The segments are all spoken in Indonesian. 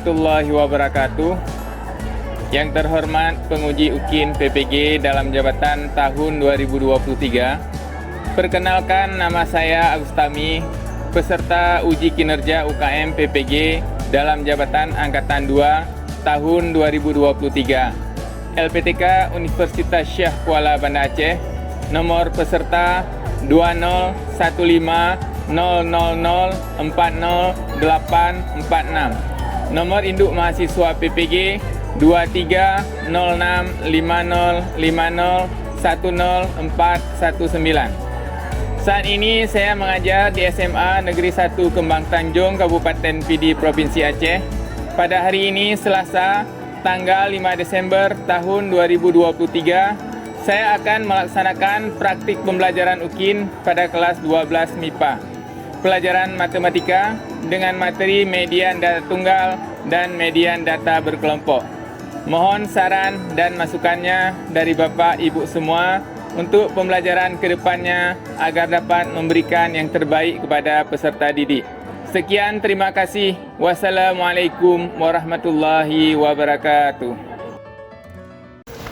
warahmatullahi wabarakatuh. Yang terhormat penguji UKIN PPG dalam jabatan tahun 2023. Perkenalkan, nama saya Agus Tami, peserta uji kinerja UKM PPG dalam jabatan Angkatan 2 tahun 2023. LPTK Universitas Syah Kuala Banda Aceh, nomor peserta 2015000400846, nomor induk mahasiswa PPG 23065050100419. Saat ini saya mengajar di SMA Negeri 1 Kembang Tanjung, Kabupaten Pidi, Provinsi Aceh. Pada hari ini, Selasa, tanggal 5 Desember tahun 2023, saya akan melaksanakan praktik pembelajaran UKIN pada kelas 12 MIPA. Pelajaran matematika dengan materi median data tunggal dan median data berkelompok. Mohon saran dan masukannya dari Bapak Ibu semua untuk pembelajaran ke depannya agar dapat memberikan yang terbaik kepada peserta didik. Sekian, terima kasih. Wassalamualaikum warahmatullahi wabarakatuh.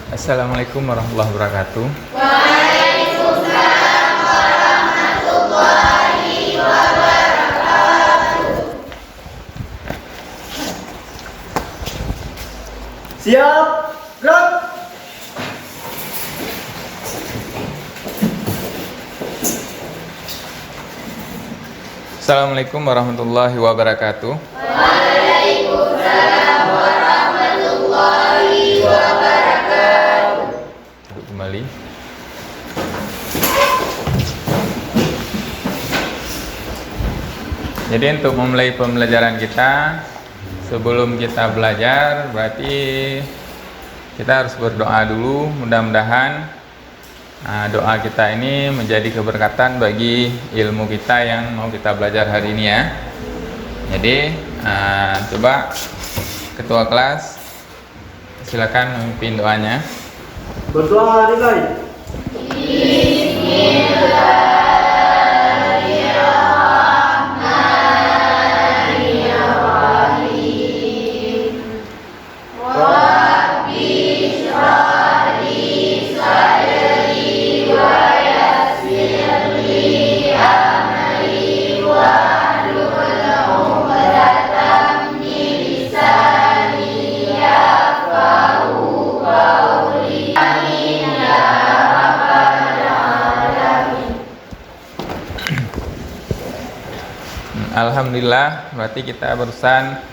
Assalamualaikum warahmatullahi wabarakatuh. Waalaikumsalam warahmatullahi wabarakatuh. Siap, gerak. Assalamualaikum warahmatullahi wabarakatuh. Waalaikumsalam warahmatullahi wabarakatuh. Duduk kembali. Jadi untuk memulai pembelajaran kita, sebelum kita belajar, berarti kita harus berdoa dulu. Mudah-mudahan doa kita ini menjadi keberkatan bagi ilmu kita yang mau kita belajar hari ini ya. Jadi coba ketua kelas silakan memimpin doanya. Berdoa dimulai. Alhamdulillah, berarti kita barusan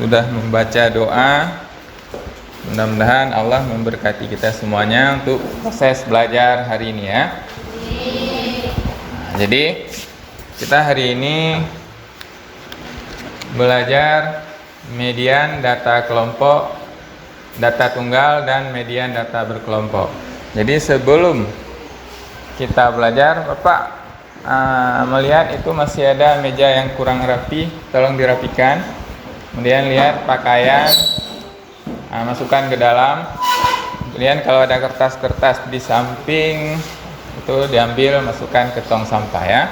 sudah membaca doa. Mudah-mudahan Allah memberkati kita semuanya untuk proses belajar hari ini ya. Jadi kita hari ini belajar median data kelompok, data tunggal, dan median data berkelompok. Jadi sebelum kita belajar, Bapak melihat itu masih ada meja yang kurang rapi, tolong dirapikan. Kemudian lihat pakaian, masukkan ke dalam. Kemudian kalau ada kertas-kertas di samping itu diambil, masukkan ke tong sampah ya.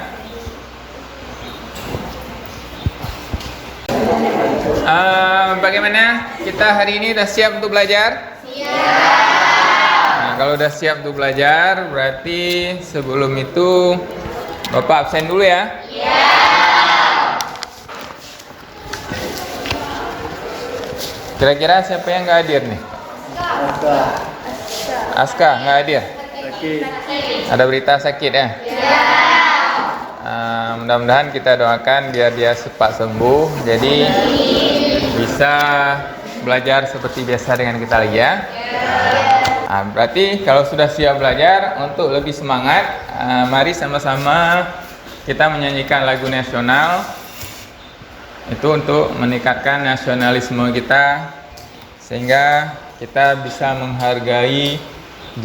Bagaimana kita hari ini, sudah siap untuk belajar? Siap. Kalau sudah siap untuk belajar, berarti sebelum itu Bapak absen dulu ya. Iya. Kira-kira siapa yang nggak hadir nih? Aska nggak hadir. Sakit. Ada berita sakit ya? Iya. Mudah-mudahan kita doakan biar dia cepat sembuh. Jadi bisa belajar seperti biasa dengan kita lagi ya. Berarti kalau sudah siap belajar, untuk lebih semangat, mari sama-sama kita menyanyikan lagu nasional. Itu untuk meningkatkan nasionalisme kita, sehingga kita bisa menghargai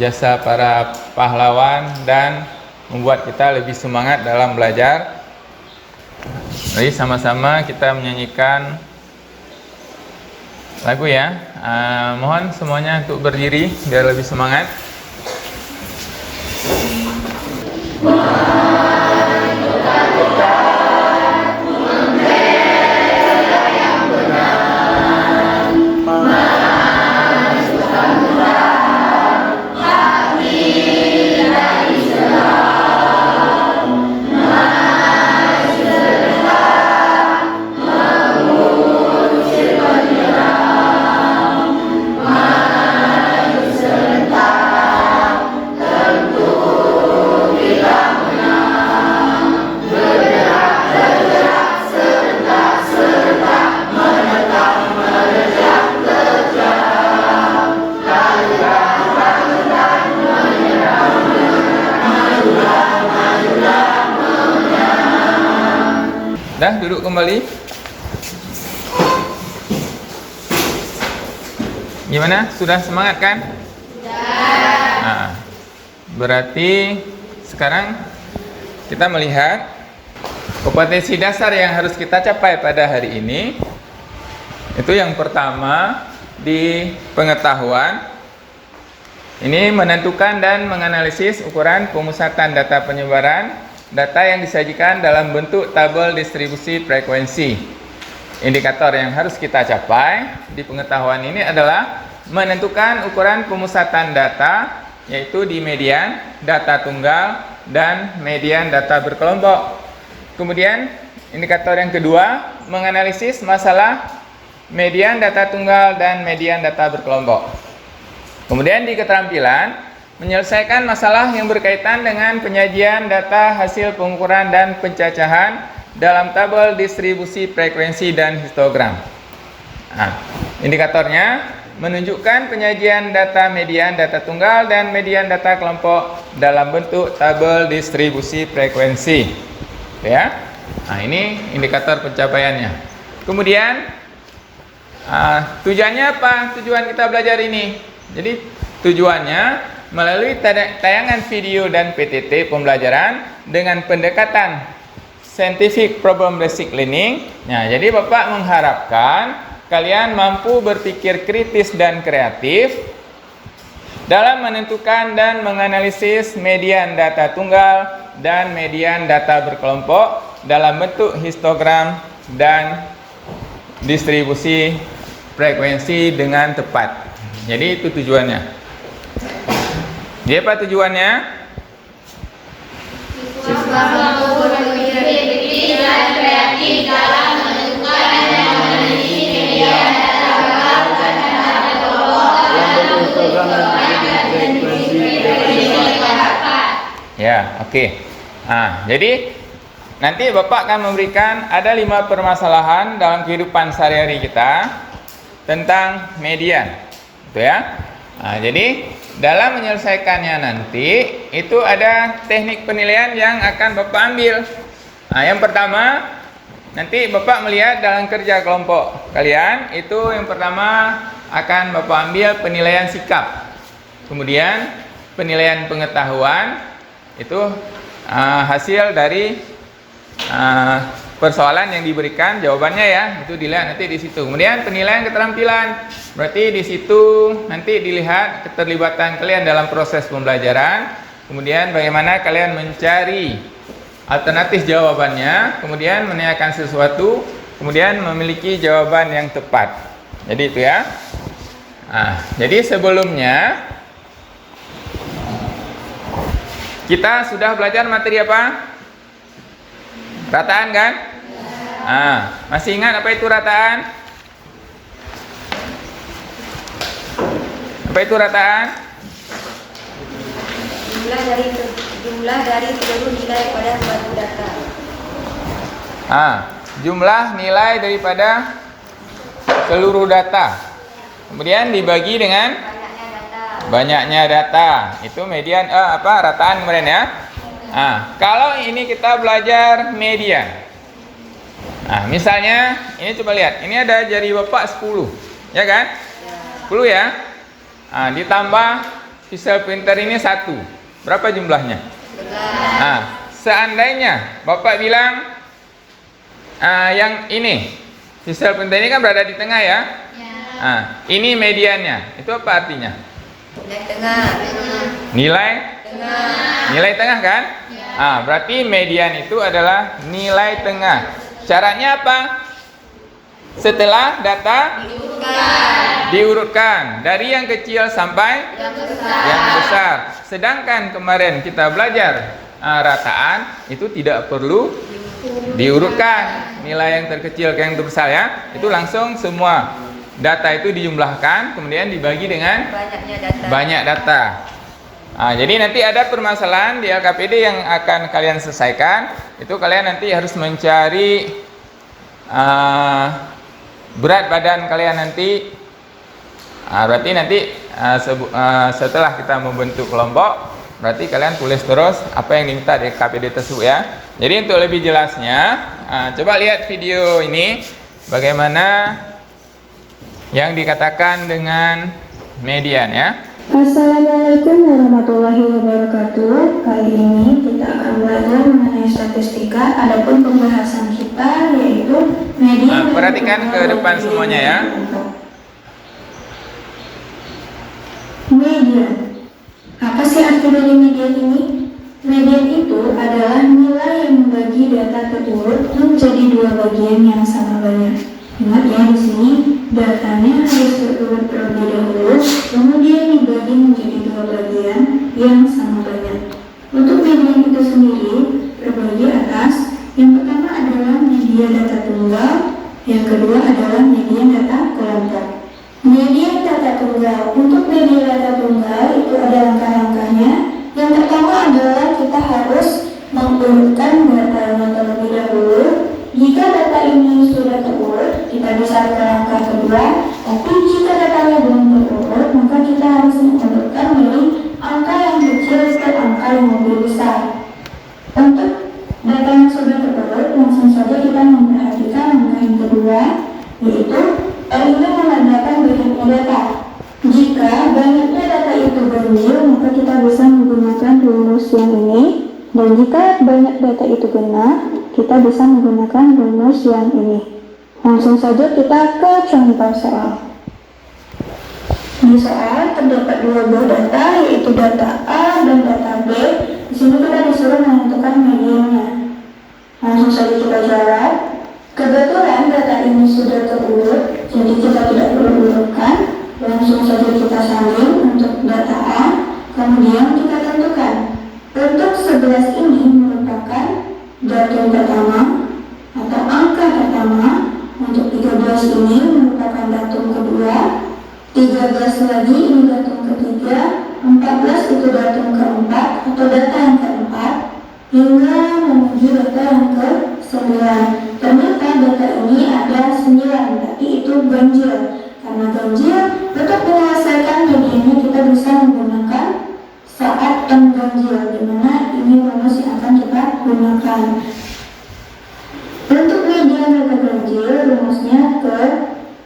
jasa para pahlawan dan membuat kita lebih semangat dalam belajar. Mari sama-sama kita menyanyikan lagu ya. Mohon semuanya untuk berdiri biar lebih semangat. Membela yang benar. Dah duduk kembali. Gimana? Sudah semangat kan? Nah, berarti sekarang kita melihat kompetensi dasar yang harus kita capai pada hari ini. Itu yang pertama di pengetahuan. Ini menentukan dan menganalisis ukuran pemusatan data penyebaran data yang disajikan dalam bentuk tabel distribusi frekuensi. Indikator yang harus kita capai di pengetahuan ini adalah menentukan ukuran pemusatan data, yaitu di median data tunggal dan median data berkelompok. Kemudian indikator yang kedua, menganalisis masalah median data tunggal dan median data berkelompok. Kemudian di keterampilan, menyelesaikan masalah yang berkaitan dengan penyajian data hasil pengukuran dan pencacahan dalam tabel distribusi frekuensi dan histogram. Nah, indikatornya menunjukkan penyajian data median data tunggal dan median data kelompok dalam bentuk tabel distribusi frekuensi. Ya. Nah, ini indikator pencapaiannya. Kemudian tujuannya apa? Tujuan kita belajar ini. Jadi tujuannya melalui tayangan video dan PTT pembelajaran dengan pendekatan Scientific Problem Basic Learning. Nah, jadi Bapak mengharapkan kalian mampu berpikir kritis dan kreatif dalam menentukan dan menganalisis median data tunggal dan median data berkelompok dalam bentuk histogram dan distribusi frekuensi dengan tepat. Jadi itu tujuannya. Jadi apa tujuannya? Siswa mampu berpikir kritis dan kreatif dalam menentukan dan menganalisis media data tunggal dan data berkelompok dalam bentuk histogram dan distribusi tepat. Ya, oke. Nah, jadi nanti Bapak akan memberikan ada 5 permasalahan dalam kehidupan sehari-hari kita tentang median, gitu ya. Nah, jadi dalam menyelesaikannya nanti itu ada teknik penilaian yang akan Bapak ambil. Nah, yang pertama nanti Bapak melihat dalam kerja kelompok kalian itu yang pertama akan Bapak ambil penilaian sikap. Kemudian penilaian pengetahuan itu hasil dari persoalan yang diberikan jawabannya ya, itu dilihat nanti di situ. Kemudian penilaian keterampilan, berarti di situ nanti dilihat keterlibatan kalian dalam proses pembelajaran. Kemudian bagaimana kalian mencari alternatif jawabannya, kemudian menanyakan sesuatu, kemudian memiliki jawaban yang tepat. Jadi itu ya. Nah, jadi sebelumnya kita sudah belajar materi apa? Rataan kan? Masih ingat apa itu rataan? Apa itu rataan? Jumlah dari seluruh nilai pada suatu data. Jumlah nilai daripada seluruh data. Kemudian dibagi dengan banyaknya data. Itu median rataan kemarin ya. Kalau ini kita belajar median. Nah, misalnya ini coba lihat, ini ada jari Bapak 10, ya kan? 10 ya. Ditambah pixel printer ini 1. Berapa jumlahnya? Seandainya Bapak bilang yang ini pixel printer ini kan berada di tengah ya. Ini mediannya. Itu apa artinya? Nilai tengah. Nilai tengah kan? Berarti median itu adalah nilai tengah. Caranya apa? Setelah data diurutkan dari yang kecil sampai yang besar. Sedangkan kemarin kita belajar rataan itu tidak perlu diurutkan nilai yang terkecil ke yang terbesar ya. Itu langsung semua data itu dijumlahkan kemudian dibagi dengan banyak data. Jadi nanti ada permasalahan di LKPD yang akan kalian selesaikan. Itu kalian nanti harus mencari berat badan kalian nanti. Berarti nanti setelah kita membentuk kelompok, berarti kalian tulis terus apa yang diminta di LKPD tersebut ya. Jadi untuk lebih jelasnya Coba lihat video ini, bagaimana yang dikatakan dengan median ya. Assalamualaikum warahmatullahi wabarakatuh. Kali ini kita akan belajar mengenai statistika. Adapun pembahasan kita yaitu median. Perhatikan ke depan semuanya ya. Median. Apa sih arti dari median ini? Median itu adalah nilai yang membagi data terurut menjadi dua bagian yang sama banyak. Ingat ya, di sini datanya harus terurut terlebih dahulu, kemudian dibagi menjadi dua bagian yang sama banyak. Untuk median itu sendiri terbagi atas, yang pertama adalah median data tunggal, yang kedua adalah median data kelompok. Median data tunggal. Untuk median data tunggal itu ada langkah-langkahnya. Yang pertama adalah kita harus mengurutkan datanya terlebih dahulu. Jika data ini sudah terurut, kita bisa ke langkah kedua. Tapi jika datanya belum terurut, maka kita harus mengurutkan dari angka yang kecil ke angka yang lebih besar. Untuk data yang sudah terurut, langsung saja kita memperhatikan langkah yang kedua, yaitu ini menandakan banyaknya data. Jika banyaknya data itu ganjil, maka kita bisa menggunakan rumus yang ini. Dan jika banyak data itu genap, kita bisa menggunakan rumus yang ini. Langsung saja kita ke contoh soal. Di soal terdapat dua buah data, yaitu data A dan data B. Di sini kita disuruh menentukan mediannya. Langsung saja kita jawab. Kebetulan data ini sudah terurut, jadi kita tidak perlu urutkan. Langsung saja kita salin untuk data A, kemudian kita tentukan. Untuk 11 ini merupakan datum pertama atau angka pertama. Untuk 13 ini merupakan datum kedua, 13 lagi ini datum ketiga, 14 itu datum keempat atau data yang keempat, hingga menuju data yang ke-9. Ternyata data ini ada 9, tapi itu ganjil. Karena ganjil, untuk menyelesaikan mediannya kita bisa menggunakan saat M ganjil, di mana ini rumus yang akan kita gunakan. Untuk median data ganjil, rumusnya ke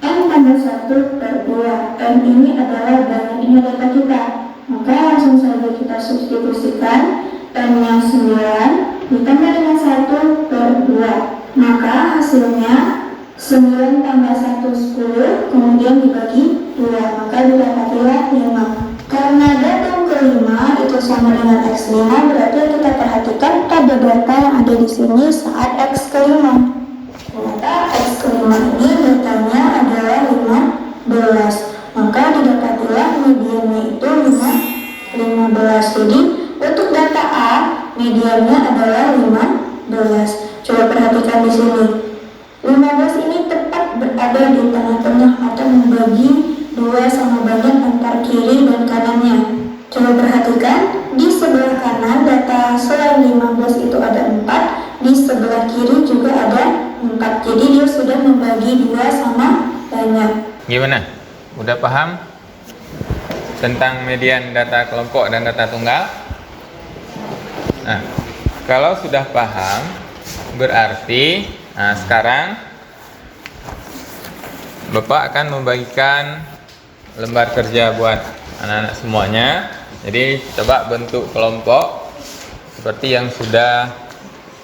M tambah 1/2. M ini adalah banyaknya data kita. Maka langsung saja kita substitusikan M-nya 9 ditambah dengan 1/2. Maka hasilnya 9 tambah 1 10, kemudian dibagi 2, maka didapatilah 5. Karena datum kelima itu sama dengan X5, berarti kita perhatikan pada data yang ada di sini saat X kelima. Ternyata X kelima ini datanya adalah 15, maka didapatilah mediannya itu 15. Jadi untuk data A mediannya adalah 15. Coba perhatikan di sini. 15 ini tepat berada di tengah-tengah atau membagi 2 sama banyak antar kiri dan kanannya. Coba perhatikan, di sebelah kanan data selain 15 itu ada 4, di sebelah kiri juga ada 4. Jadi dia sudah membagi 2 sama banyak. Gimana? Udah paham tentang median data kelompok dan data tunggal? Nah, kalau sudah paham, berarti sekarang Bapak akan membagikan lembar kerja buat anak-anak semuanya. Jadi coba bentuk kelompok seperti yang sudah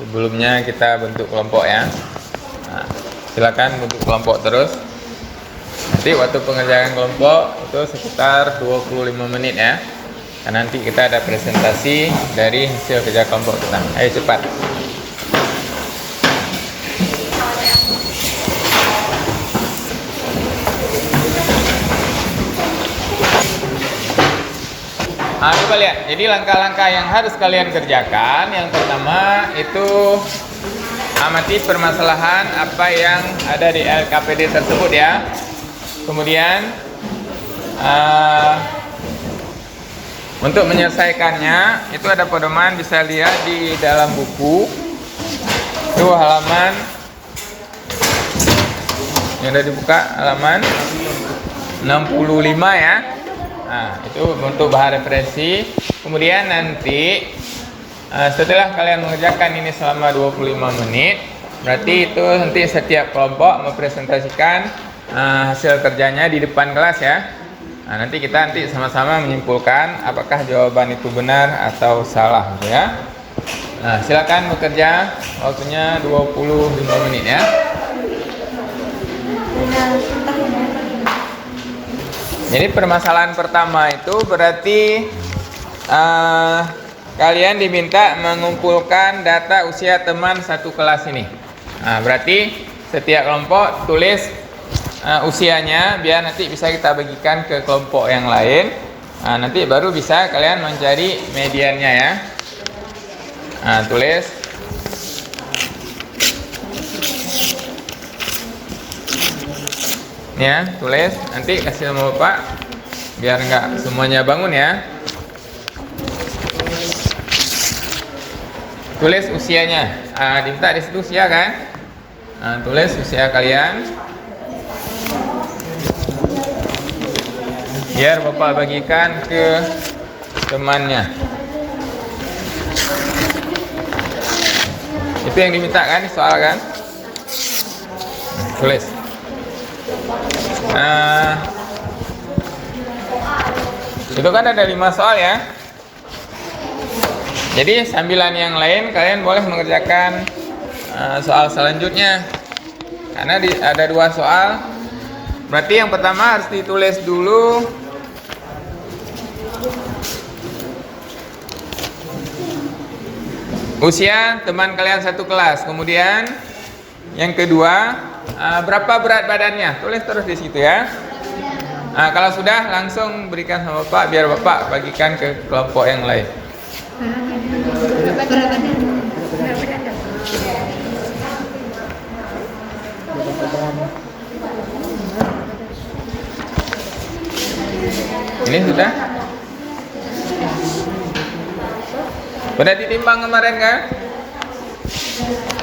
sebelumnya kita bentuk kelompok ya. Silakan bentuk kelompok terus. Nanti waktu pengerjaan kelompok itu sekitar 25 menit ya. Karena nanti kita ada presentasi dari hasil kerja kelompok kita. Ayo cepat. Coba lihat, jadi langkah-langkah yang harus kalian kerjakan. Yang pertama itu amati permasalahan apa yang ada di LKPD tersebut ya. Kemudian untuk menyelesaikannya itu ada pedoman, bisa lihat di dalam buku itu halaman yang sudah dibuka, halaman 65 ya. Itu untuk bahan referensi. Kemudian nanti setelah kalian mengerjakan ini selama 25 menit, Berarti itu nanti setiap kelompok mempresentasikan hasil kerjanya di depan kelas ya. Nah, nanti kita sama-sama menyimpulkan apakah jawaban itu benar atau salah gitu ya. Nah, silakan bekerja, waktunya 25 menit ya. Jadi permasalahan pertama itu berarti kalian diminta mengumpulkan data usia teman satu kelas ini. Nah, berarti setiap kelompok tulis usianya biar nanti bisa kita bagikan ke kelompok yang lain. Nah, nanti baru bisa kalian mencari mediannya ya. Nah, tulis. Ya, tulis. Nanti kasih sama Bapak biar nggak semuanya bangun ya. Tulis usianya. Diminta di situ usia kan? Tulis usia kalian. Biar Bapak bagikan ke temannya. Itu yang diminta kan soal kan? Tulis. Itu kan ada 5 soal ya. Jadi sambilan yang lain kalian boleh mengerjakan soal selanjutnya. Karena ada 2 soal. Berarti yang pertama harus ditulis dulu usia teman kalian satu kelas. Kemudian yang kedua, berapa berat badannya? Tulis terus di situ ya. Kalau sudah langsung berikan sama Bapak biar Bapak bagikan ke kelompok yang lain. Ini sudah? Sudah ditimbang kemarin kan?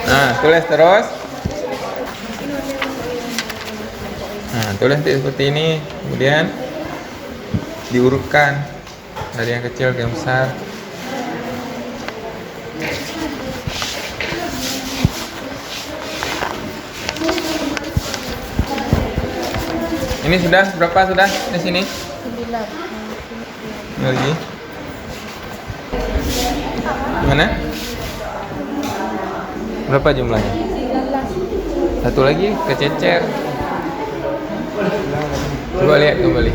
Nah, tulis terus. Nah, tulis seperti ini, kemudian diurutkan dari yang kecil ke yang besar. Ini sudah berapa sudah di sini? 9. Lagi. Gimana? Berapa jumlahnya? 1 lagi kececer. Coba lihat kembali.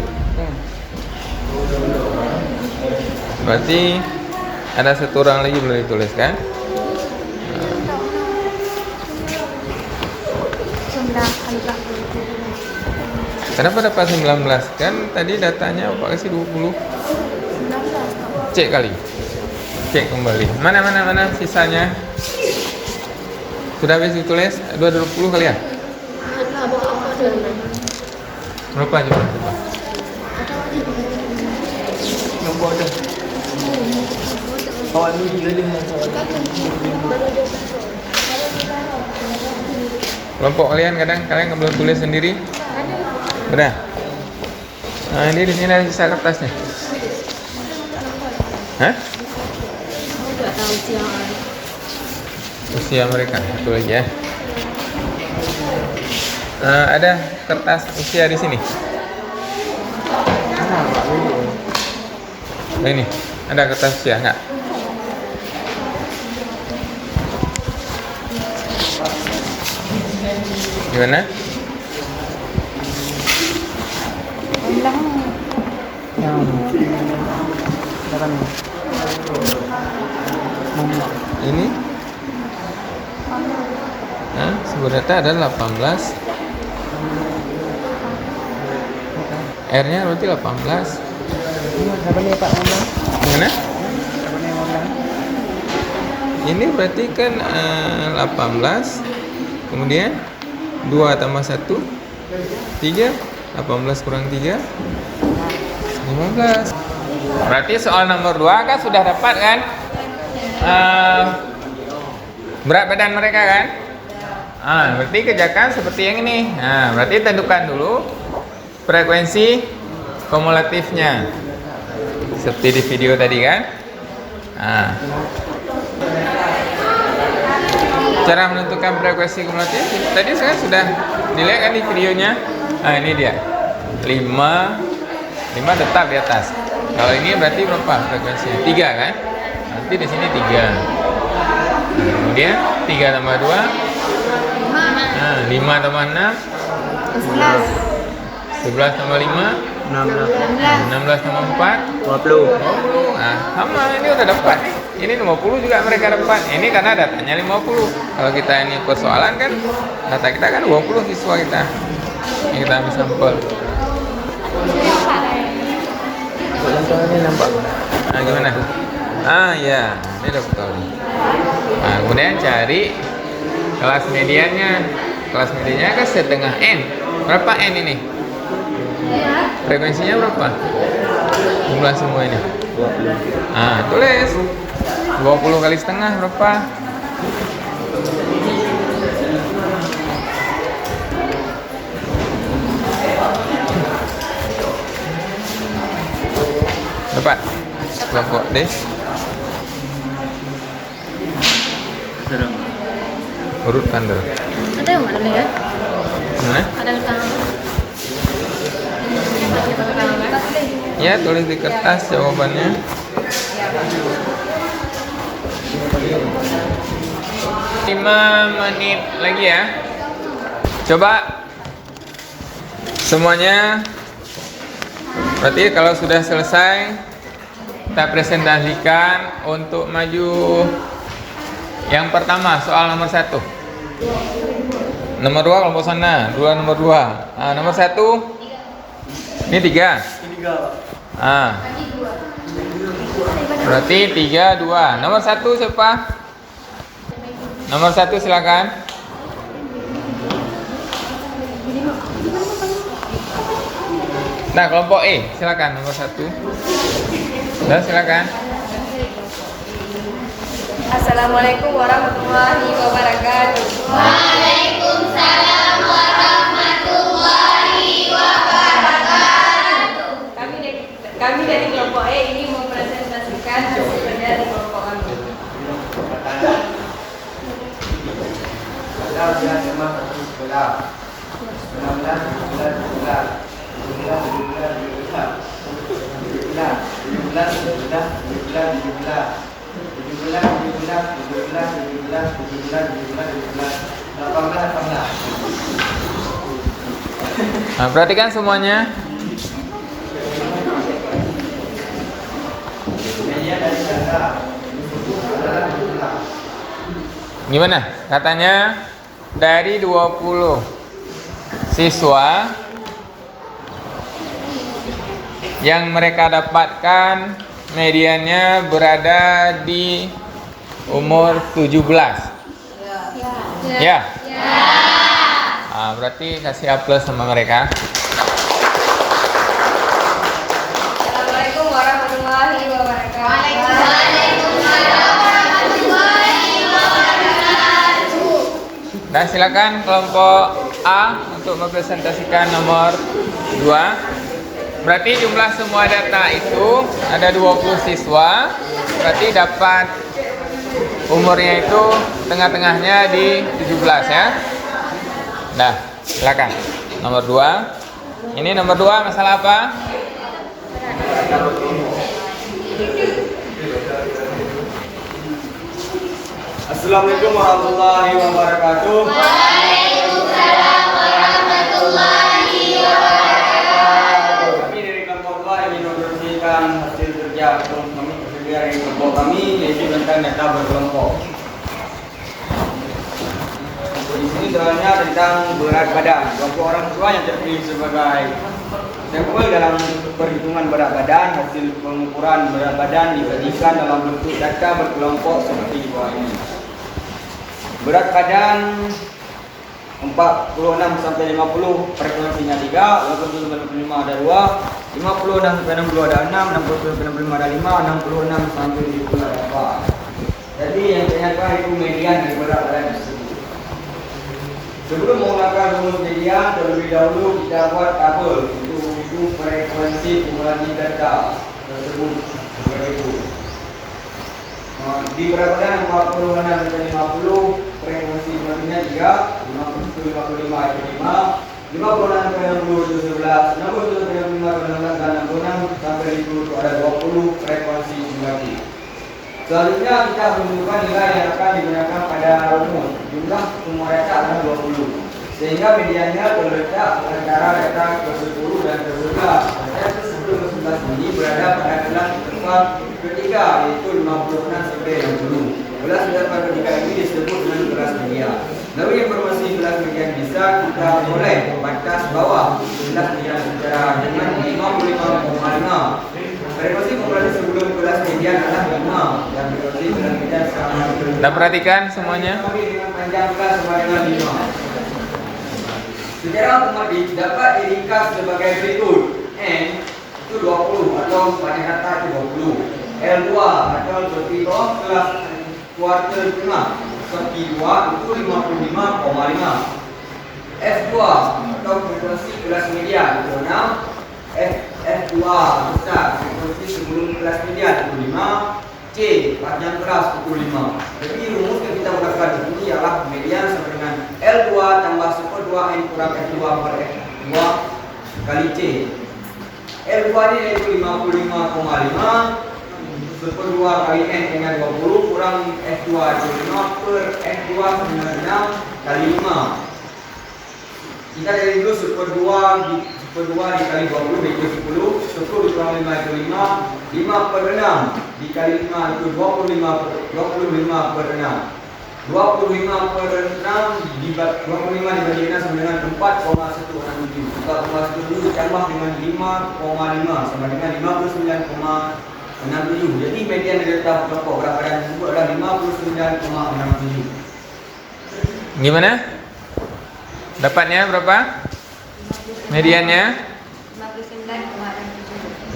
Berarti ada 1 orang lagi belum ditulis kan? Kenapa dapat 19? Kan tadi datanya Bapak kasih 20. Cek kali. Cek kembali. Mana sisanya? Sudah habis ditulis? 20 kali ya? Berapa coba? Kelompok kalian kadang kalian belum tulis sendiri. Udah. Nah, ini di sini ada sisa kertasnya. Hah? Usia mereka. Satu lagi ya. Ada kertas usia di sini. Nah, ini ada kertas usia nggak? Gimana? Ini sebenarnya ada 18. R-nya berarti 18. Gimana? Ini berarti kan 18. Kemudian 2 tambah 1 3. 18 kurang 3 15. Berarti soal nomor 2 kan sudah dapat kan berat badan mereka kan? Berarti kerjakan seperti yang ini. Berarti tentukan dulu frekuensi kumulatifnya seperti di video tadi kan? Cara menentukan frekuensi kumulatif tadi saya sudah dilihat kan di videonya. Nah ini dia 5 tetap di atas. Kalau ini berarti berapa frekuensinya? 3 kan? Nanti di sini 3. Kemudian 3 tambah 2 nah, 5 tambah 6 11 tambah 5 16 tambah 4 20. Nah, sama ini udah dapat nih. Ini 50 juga mereka dapat. Ini karena datanya 50. Kalau kita ini persoalan kan data kita kan 20 siswa kita. Ini kita ambil sampel. Ini nampak. Nah, gimana? Ah ya, ini udah betul. Nah, kemudian cari kelas mediannya. Kelas mediannya kan setengah N. Berapa N ini? Frekuensinya berapa? Jumlah semua ini 20. nah tulis 20 kali setengah berapa? Dapat kelompok D urutkan dulu. Ada yang mana ya? Mana? Ada letak. Ya, tulis di kertas jawabannya. 5 menit lagi ya. Coba semuanya. Berarti kalau sudah selesai kita presentasikan untuk maju yang pertama soal nomor 1. Nomor 2 kelompok sana, 2 nomor 2. Nah, nomor 1 ini 3. Ah. Berarti 3, 2. Nomor 1 siapa? Nomor 1 silakan. Nah, kelompok E, silakan nomor 1. Dan silakan. Assalamualaikum warahmatullahi wabarakatuh. Waalaikumsalam warahmatullahi wabarakatuh. Kami dari kelompok E ini mempresentasikan hasil dari kelompok kami. Nah, perhatikan semuanya. Gimana? Katanya dari 20 siswa yang mereka dapatkan mediannya berada di umur 17. Ya. Nah, berarti kasih A+ sama mereka. Assalamualaikum warahmatullahi wabarakatuh. Nah, silakan kelompok A untuk mempresentasikan nomor 2. Berarti jumlah semua data itu ada 20 siswa. Berarti dapat umurnya itu tengah-tengahnya di 17 ya. Nah, silakan. Nomor 2. Ini nomor 2 masalah apa? Assalamualaikum warahmatullahi wabarakatuh. Waalaikumsalam warahmatullahi wabarakatuh. Kami dari kelompok A ingin membersihkan hasil kerja kami dari kelompok kami, yaitu tentang data berkelompok. Di sini soalnya tentang berat badan. Kelompok orang tua yang terpilih sebagai sampel dalam perhitungan berat badan, hasil pengukuran berat badan dibagikan dalam bentuk data berkelompok seperti di bawah ini. Berat badan 46 sampai 50 frekuensinya 3, 80 sampai 65 ada 2, 56 sampai 60 ada 6, 60 sampai 65 ada 5, 66 sampai 70 ada 4. Jadi yang ternyata itu median dari berat badan tersebut. Sebelum menggunakan rumus median, terlebih dahulu kita buat tabel untuk menghitung frekuensi kumulatif data tersebut seperti itu. Di berat badan 46 sampai 50 frekuensi mulanya 3, 50 55 itu 5, 56 ke 60 itu 11, 60 ke 65 ke 16 dan 66 sampai itu ada 20 frekuensi simulasi. Selanjutnya kita menentukan nilai yang akan digunakan pada rumus. Jumlah semua data adalah 20. Sehingga mediannya terletak antara data ke-10 dan ke-11. Data ke-10 ke 11 ini berada pada kelas tempat ketiga, yaitu 56 sampai 60. Kelas tempat ketiga ini disebut dengan kelas median. Lalu informasi kelas median bisa kita mulai batas bawah kelas median secara dengan 55,5. Frekuensi populasi sebelum kelas median adalah 5 dan frekuensi kelas median sama dengan 5. Dah perhatikan semuanya. Dengan panjang kelas sama dengan 5. Secara otomatis dapat diringkas sebagai berikut. N itu 20 atau pada kata itu 20. L2 atau seperti kelas kuartal tengah. Seperti 2 itu 55,5. F2 atau frekuensi kelas median itu 6. F2 besar frekuensi sebelum kelas median itu 5. C panjang kelas itu 5. Jadi rumus yang kita gunakan ini ialah median sama dengan L2 tambah super 2 N kurang F2 per F2 kali C. L2 ini yaitu 55,5 super 2 kali N dengan 20 kurang F2 itu 5 per F2 dengan 6 kali 5. Kita dari dulu super 2 dikali 20 itu 10, 10 dikurang 5 itu 5, 5 per 6 dikali 5 itu 25 per 6. 25 per 6 dibagi 6 sama dengan 4,167. 4,1 ditambah dengan 5,5 sama dengan 59,67. Jadi median data kelompok berat badan tersebut adalah 59,67. Gimana? Dapatnya berapa? Mediannya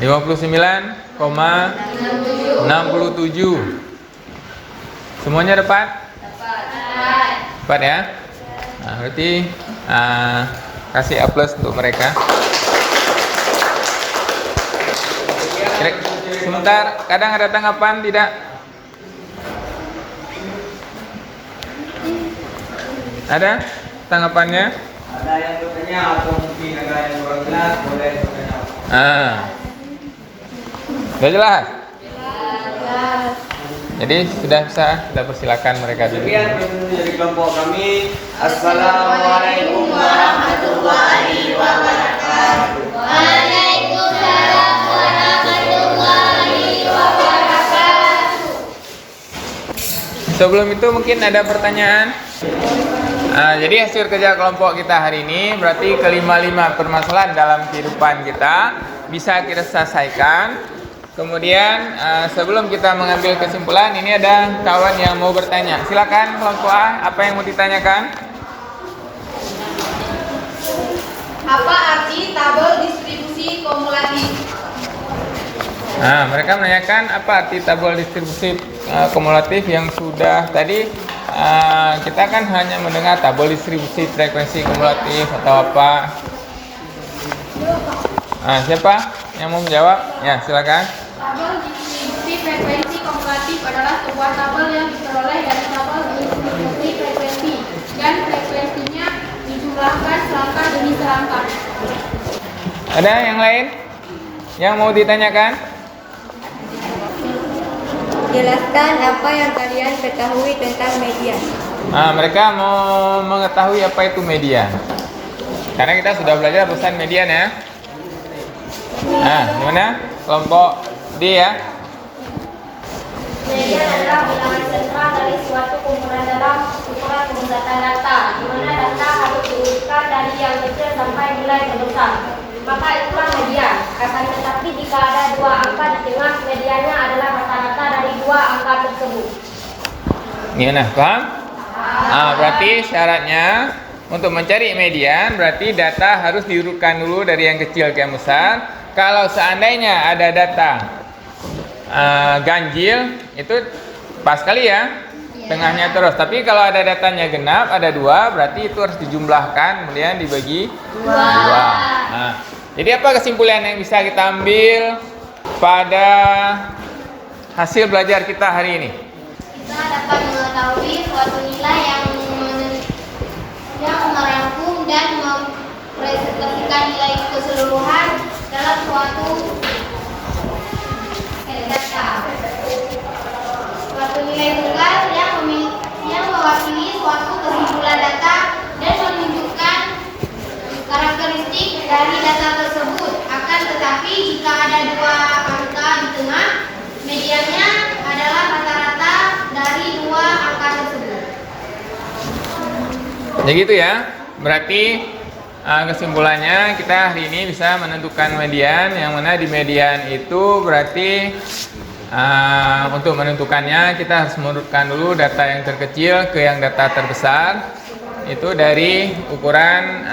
59,67. Semuanya dapat? Dapat ya? Nah, berarti kasih A+ untuk mereka. Sebentar, kadang ada tanggapan tidak? Ada tanggapannya? Ada yang bertanya atau mungkin ada yang kurang jelas, boleh bertanya. Sudah jelas? Jadi sudah bisa, kita persilakan mereka dulu. Sekian dari kelompok kami. Assalamualaikum warahmatullahi wabarakatuh. Waalaikumsalam warahmatullahi wabarakatuh. Sebelum itu mungkin ada pertanyaan. Jadi hasil kerja kelompok kita hari ini berarti kelima-lima permasalahan dalam kehidupan kita bisa kita selesaikan. Kemudian sebelum kita mengambil kesimpulan, ini ada kawan yang mau bertanya. Silakan kelompok A, apa yang mau ditanyakan? Apa arti tabel distribusi kumulatif? Mereka menanyakan apa arti tabel distribusi kumulatif yang sudah tadi. Kita kan hanya mendengar tabel distribusi frekuensi kumulatif atau apa. Siapa yang mau menjawab? Ya, silakan. Tabel distribusi frekuensi kumulatif adalah sebuah tabel yang diperoleh dari tabel distribusi frekuensi dan frekuensinya dijumlahkan selangkah demi selangkah. Ada yang lain yang mau ditanyakan? Jelaskan apa yang kalian ketahui tentang median. Mereka mau mengetahui apa itu median. Karena kita sudah belajar pesan median ya. Gimana? Kelompok D ya. Median adalah bilangan sentral dari suatu kumpulan dalam ukuran pemusatan data, di mana data harus diurutkan dari yang kecil sampai nilai terbesar. Maka itulah median. Akan tetapi jika ada dua angka di tengah, mediannya adalah rata-rata dari dua angka tersebut. Gimana? Paham? Berarti syaratnya untuk mencari median berarti data harus diurutkan dulu dari yang kecil ke yang besar. Kalau seandainya ada data ganjil itu pas kali ya, tengahnya terus. Tapi kalau ada datanya genap, ada dua, berarti itu harus dijumlahkan kemudian dibagi dua. Jadi apa kesimpulan yang bisa kita ambil pada hasil belajar kita hari ini? Kita dapat mengetahui suatu nilai yang yang merangkum dan mempresentasikan nilai keseluruhan dalam suatu data. Suatu nilai tunggal yang mewakili suatu kesimpulan data dan menunjukkan karakteristik dari data tersebut. Akan tetapi jika ada dua angka di tengah, mediannya adalah rata-rata dari dua angka tersebut. Ya gitu ya. Berarti kesimpulannya kita hari ini bisa menentukan median, yang mana di median itu berarti untuk menentukannya kita harus menurunkan dulu data yang terkecil ke yang data terbesar. Itu dari ukuran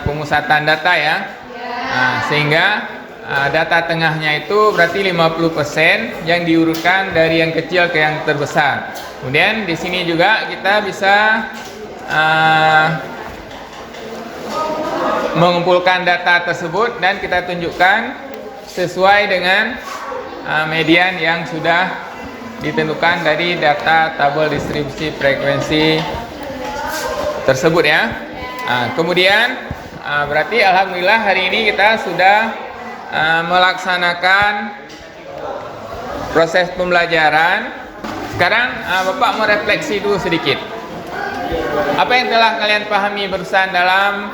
pemusatan data ya. Sehingga data tengahnya itu berarti 50% yang diurutkan dari yang kecil ke yang terbesar. Kemudian di sini juga kita bisa mengumpulkan data tersebut dan kita tunjukkan sesuai dengan median yang sudah ditentukan dari data tabel distribusi frekuensi tersebut ya. Kemudian berarti alhamdulillah hari ini kita sudah melaksanakan proses pembelajaran. Sekarang Bapak mau refleksi dulu sedikit. Apa yang telah kalian pahami barusan dalam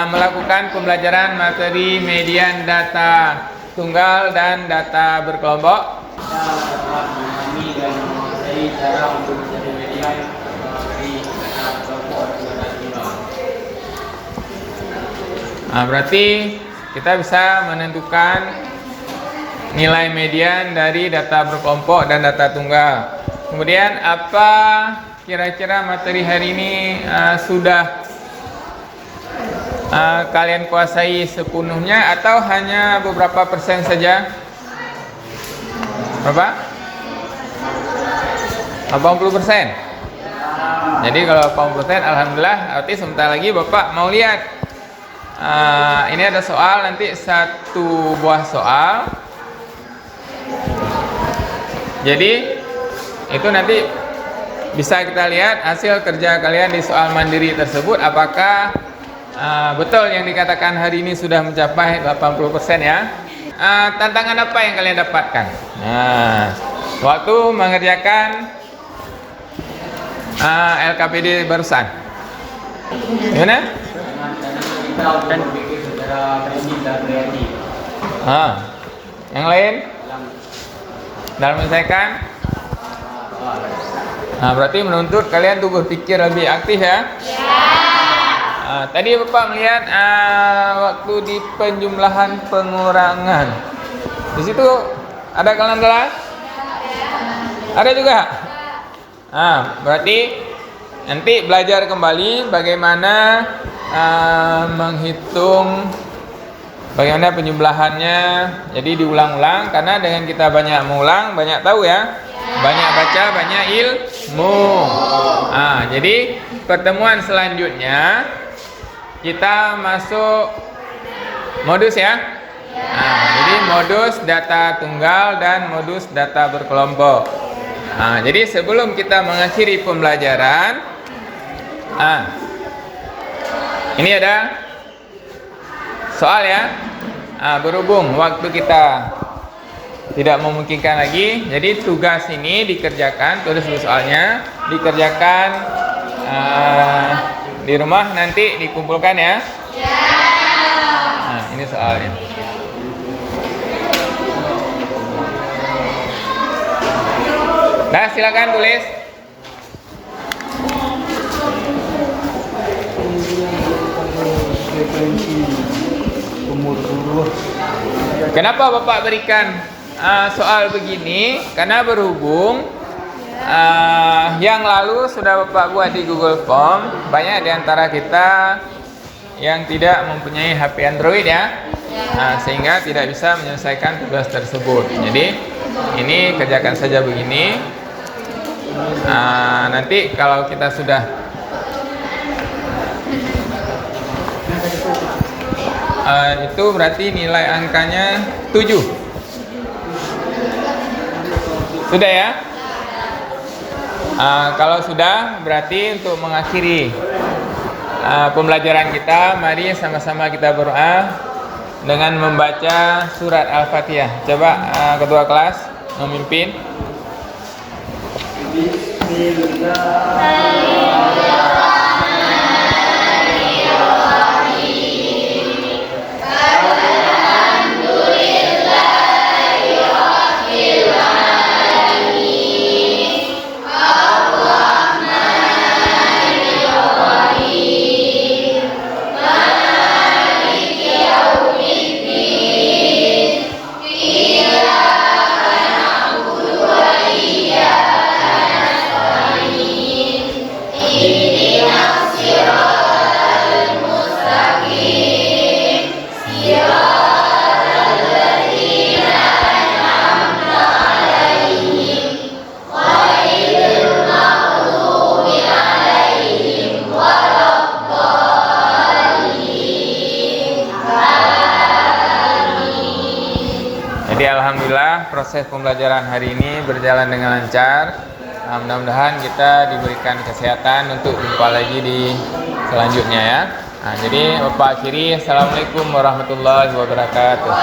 melakukan pembelajaran materi median data tunggal dan data berkelompok? Memahami dan menguasai cara untuk mencari median dari data kelompok dan data tunggal. Berarti kita bisa menentukan nilai median dari data berkelompok dan data tunggal. Kemudian apa kira-kira materi hari ini sudah kalian kuasai sepenuhnya atau hanya beberapa persen saja? Berapa? 80%. Jadi kalau 80% alhamdulillah, arti sebentar lagi Bapak mau lihat. Ini ada soal, nanti satu buah soal. Jadi itu nanti bisa kita lihat hasil kerja kalian di soal mandiri tersebut, apakah betul yang dikatakan hari ini sudah mencapai 80% ya. Tantangan apa yang kalian dapatkan? Waktu mengerjakan LKPD barusan, gimana? Kita akan berpikir secara prinsip dan kreatif. Yang lain? Dalam menyelesaikan? Berarti menuntut kalian tuh berpikir lebih aktif ya? Tadi Bapak melihat waktu di penjumlahan pengurangan. Di situ ada kalian ada juga? Berarti nanti belajar kembali bagaimana menghitung, bagaimana penjumlahannya. Jadi diulang-ulang, karena dengan kita banyak mengulang, banyak tahu ya. Banyak baca, banyak ilmu. Jadi pertemuan selanjutnya kita masuk modus ya. Jadi modus data tunggal dan modus data berkelompok. Jadi sebelum kita mengakhiri pembelajaran, ini ada soal ya. Berhubung waktu kita tidak memungkinkan lagi, jadi tugas ini dikerjakan, tulis dulu soalnya, dikerjakan di rumah, nanti dikumpulkan ya. Ini soalnya. Nah, silakan tulis. Kenapa Bapak berikan soal begini? Karena berhubung yang lalu sudah Bapak buat di Google Form, banyak di antara kita yang tidak mempunyai HP Android ya, sehingga tidak bisa menyelesaikan tugas tersebut. Jadi ini kerjakan saja begini. Nanti kalau kita sudah itu berarti nilai angkanya 7. Sudah ya? Kalau sudah berarti untuk mengakhiri pembelajaran kita. Mari sama-sama kita berdoa dengan membaca surat Al-Fatihah. Coba ketua kelas memimpin. Jadi alhamdulillah proses pembelajaran hari ini berjalan dengan lancar. Mudah-mudahan kita diberikan kesehatan untuk jumpa lagi di selanjutnya ya. Jadi Bapak akhiri, Assalamualaikum warahmatullahi wabarakatuh.